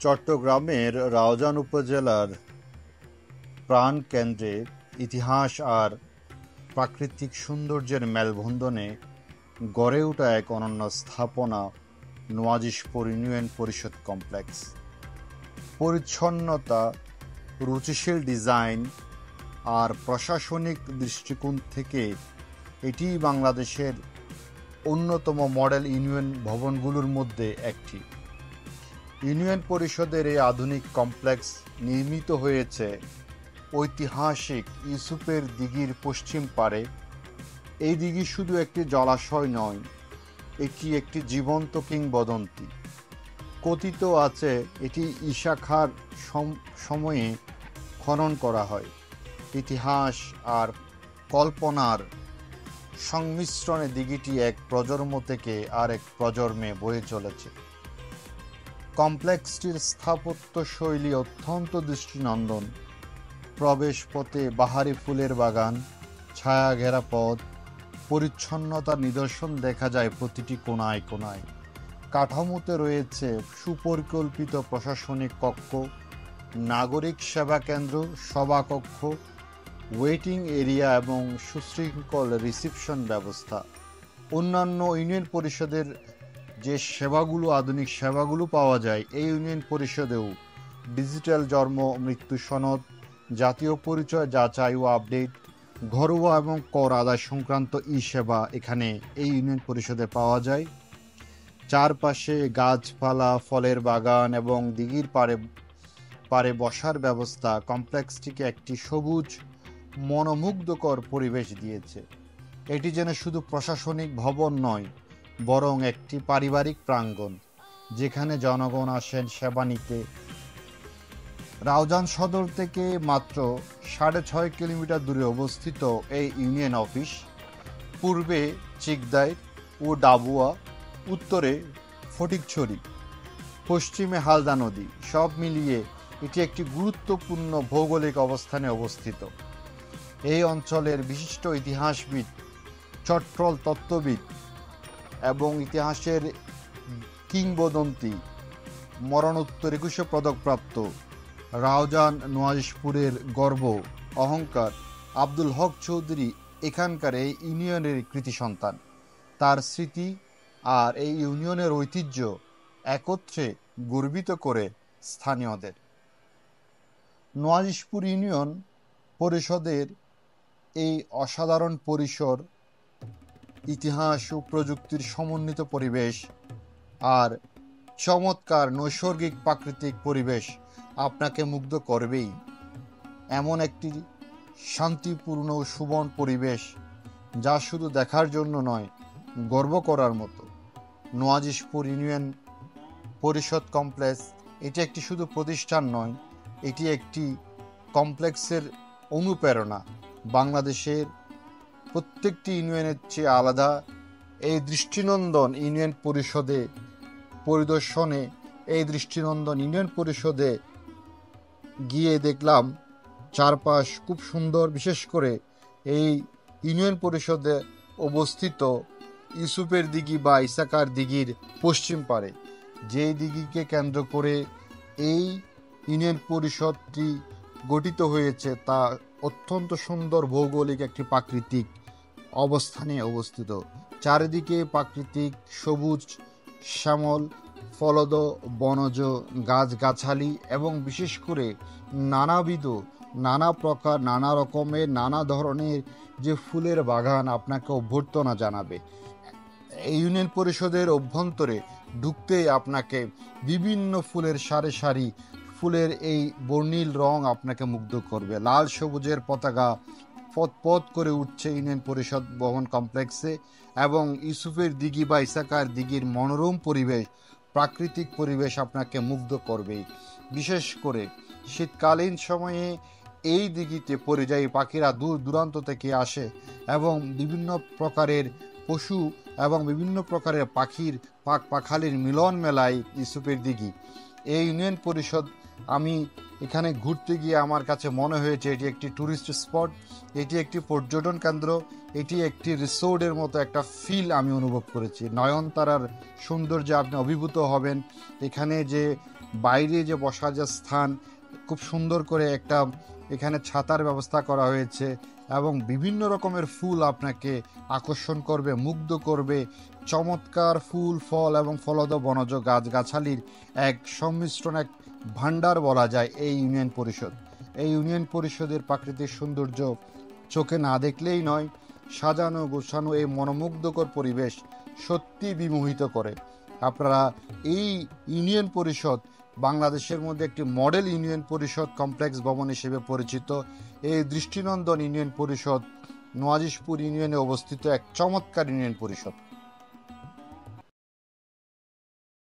চট্টগ্রামের রাউজান উপজেলার প্রাণকেন্দ্রে ইতিহাস আর প্রাকৃতিক সৌন্দর্যের মেলবন্ধনে গড়ে ওঠা এক অনন্য স্থাপনা নোয়াজিশপুর ইউনিয়ন পরিষদ কমপ্লেক্স। পরিচ্ছন্নতা, রুচিশীল ডিজাইন আর প্রশাসনিক দৃষ্টিকোণ থেকে এটি বাংলাদেশের অন্যতম মডেল ইউনিয়ন ভবনগুলোর মধ্যে একটি। ইউনিয়ন পরিষদের এই আধুনিক কমপ্লেক্স নির্মিত হয়েছে ঐতিহাসিক ইউসুফের দিঘির পশ্চিম পাড়ে। এই দিঘি শুধু একটি জলাশয় নয়, এটি একটি জীবন্ত কিংবদন্তি। কথিত আছে এটি ঈশা খাঁর সময়ে খনন করা হয়। ইতিহাস আর কল্পনার সংমিশ্রণে দিঘিটি এক প্রজন্ম থেকে আরেক প্রজন্মে বয়ে চলেছে। কমপ্লেক্সটির স্থাপত্য শৈলী অত্যন্ত দৃষ্টিনন্দন। প্রবেশ পথে বাহারি ফুলের বাগান, ছায়া ঘেরা পথ, পরিচ্ছন্নতার নিদর্শন দেখা যায় প্রতিটি কোণায় কোণায়। কাঠামোতে রয়েছে সুপরিকল্পিত প্রশাসনিক কক্ষ, নাগরিক সেবা কেন্দ্র, সভাকক্ষ, ওয়েটিং এরিয়া এবং সুশৃঙ্খল রিসিপশন ব্যবস্থা। অন্যান্য ইউনিয়ন পরিষদের যে সেবাগুলো, আধুনিক সেবাগুলো পাওয়া যায়, এই ইউনিয়ন পরিষদেও ডিজিটাল জন্ম মৃত্যু সনদ, জাতীয় পরিচয় যাচাই ও আপডেট, ঘরোয়া এবং কর আদায় সংক্রান্ত সেবা এখানে এই ইউনিয়ন পরিষদে পাওয়া যায়। চারপাশে গাছপালা, ফলের বাগান এবং দিঘির পাড়ে বসার ব্যবস্থা কমপ্লেক্সটিকে একটি সবুজ মনোমুগ্ধকর পরিবেশ দিয়েছে। এটি যেন শুধু প্রশাসনিক ভবন নয়, বরং একটি পারিবারিক প্রাঙ্গণ, যেখানে জনগণ আসেন সেবা নিতে। রাউজান সদর থেকে মাত্র 6.5 কিলোমিটার দূরে অবস্থিত এই ইউনিয়ন অফিস পূর্বে চিকদাই ও ডাবুয়া, উত্তরে ফটিকছড়ি, পশ্চিমে হালদা নদী, সব মিলিয়ে এটি একটি গুরুত্বপূর্ণ ভৌগোলিক অবস্থানে অবস্থিত। এই অঞ্চলের বিশিষ্ট ইতিহাসবিদ, চট্টল তত্ত্ববিদ এবং ইতিহাসের কিংবদন্তি মরণোত্তর 21শে পদকপ্রাপ্ত রাউজান নোয়াজিশপুরের গর্ব অহংকার আব্দুল হক চৌধুরী এখানকার এই ইউনিয়নের কৃতি সন্তান। তার স্মৃতি আর এই ইউনিয়নের ঐতিহ্য একত্রে গর্বিত করে স্থানীয়দের। নোয়াজিশপুর ইউনিয়ন পরিষদের এই অসাধারণ পরিসর, ইতিহাস ও প্রযুক্তির সমন্বিত পরিবেশ আর চমৎকার নৈসর্গিক প্রাকৃতিক পরিবেশ আপনাকে মুগ্ধ করবেই। এমন একটি শান্তিপূর্ণ ও সুবন পরিবেশ যা শুধু দেখার জন্য নয়, গর্ব করার মতো। নোয়াজিশপুর ইউনিয়ন পরিষদ কমপ্লেক্স এটি একটি শুধু প্রতিষ্ঠান নয়, এটি একটি কমপ্লেক্সের অনুপ্রেরণা। বাংলাদেশের প্রত্যেকটি ইউনিয়নের চেয়ে আলাদা এই দৃষ্টিনন্দন ইউনিয়ন পরিষদে পরিদর্শনে, এই দৃষ্টিনন্দন ইউনিয়ন পরিষদে গিয়ে দেখলাম চারপাশ খুব সুন্দর। বিশেষ করে এই ইউনিয়ন পরিষদে অবস্থিত ইউসুফের দিঘি বা ইসাকার দিঘির পশ্চিম পাড়ে, যেই দিঘিকে কেন্দ্র করে এই ইউনিয়ন পরিষদটি গঠিত হয়েছে, তা অত্যন্ত সুন্দর ভৌগোলিক একটি প্রাকৃতিক অবস্থানে অবস্থিত। চারিদিকে প্রাকৃতিক সবুজ শ্যামল ফলদ বনজ গাছগাছালি এবং বিশেষ করে নানাবিধ, নানা প্রকার, নানা রকমের, নানা ধরনের যে ফুলের বাগান আপনাকে অভ্যর্থনা জানাবে। এই ইউনিয়ন পরিষদের অভ্যন্তরে ঢুকতেই আপনাকে বিভিন্ন ফুলের সারি সারি ফুলের এই বর্ণিল রং আপনাকে মুগ্ধ করবে। লাল সবুজের পতাকা পথ করে উঠছে ইউনিয়ন পরিষদ ভবন কমপ্লেক্সে এবং ইউসুফের দিঘি বা ইসাকার দিঘির মনোরম পরিবেশ, প্রাকৃতিক পরিবেশ আপনাকে মুগ্ধ করবেই। বিশেষ করে শীতকালীন সময়ে এই দিঘিতে পরিযায়ী পাখিরা দূর দূরান্ত থেকে আসে এবং বিভিন্ন প্রকারের পশু এবং বিভিন্ন প্রকারের পাখির পাখালির মিলন মেলায় ইউসুফের দিঘি। এই ইউনিয়ন পরিষদ আমি এখানে ঘুরতে গিয়ে আমার কাছে মনে হয়েছে এটি একটি ট্যুরিস্ট স্পট, এটি একটি পর্যটন কেন্দ্র, এটি একটি রিসোর্টের মতো একটা ফিল আমি অনুভব করেছি। নয়নতারার সৌন্দর্যে আপনি অভিভূত হবেন। এখানে যে বাইরে যে বসার যে স্থান, খুব সুন্দর করে একটা এখানে ছাতার ব্যবস্থা করা হয়েছে এবং বিভিন্ন রকমের ফুল আপনাকে আকর্ষণ করবে, মুগ্ধ করবে। চমৎকার ফুল, ফল এবং ফলদ বনজ গাছগাছালির এক সংমিশ্রণ, এক ভান্ডার বলা যায় এই ইউনিয়ন পরিষদ। এই ইউনিয়ন পরিষদের প্রাকৃতিক সৌন্দর্য চোখে না দেখলেই নয়, সাজানো গোছানো এই মনোমুগ্ধকর পরিবেশ সত্যি বিমোহিত করে। আপনারা এই ইউনিয়ন পরিষদ বাংলাদেশের মধ্যে একটি মডেল ইউনিয়ন পরিষদ কমপ্লেক্স ভবন হিসেবে পরিচিত। এই দৃষ্টিনন্দন ইউনিয়ন পরিষদ নোয়াজিশপুর ইউনিয়নে অবস্থিত এক চমৎকার ইউনিয়ন পরিষদ।